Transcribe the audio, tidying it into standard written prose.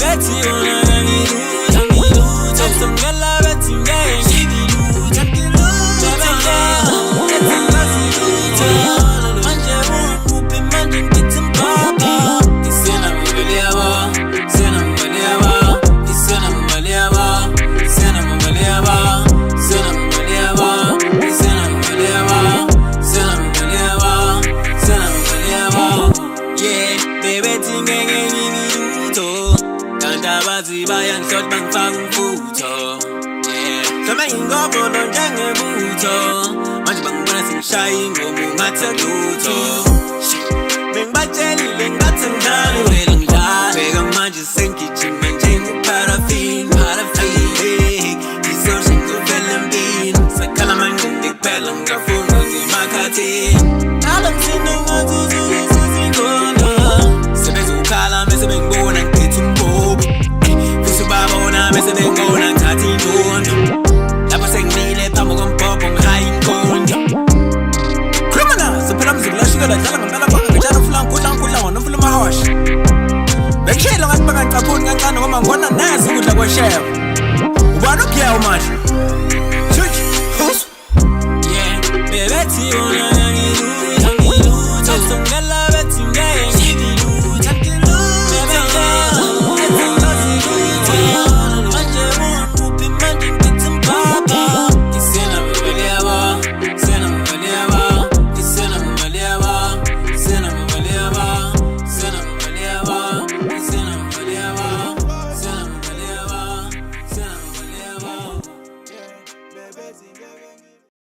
bethi wona ngilutho songela bethi ngeke ngilutho manje unguphi manje ngithi mpapa isena mvele yaba sena mvele yaba isena mvele yaba sena mvele yaba sena mvele yaba isena mvele yaba sena mvele yaba sena mvele yaba yeah bebethi ngeke ngilutho kanti bayanhlot bangifaka umfutho yeah sama ingobolo njengebutho manje bangibona sengishaya ingoma ungathi lutho bengibatshelile ngathi ngidlala wena ngidlala bheka manje sengijima njengoparafin ngizoshingovela empini sakhala manqindi kuphela ngiyafuna ngemakhathini alamsindo ngazuzuzuzingona sebezukhala mese bengibona ngithi umbobi futhi babona mese bengibona ngithatha indondo lapho sengimile phambi kombhobho ngihaya inkonzo khuluma nazo phela mzimba lashikela dlala ngempela kwanga ngitshana mfula ngona mfula mahosha bekushilo ngathi bangacaphuni kancane ngoba ngibona nazi ukudla kweshebo ubani okuyawo manje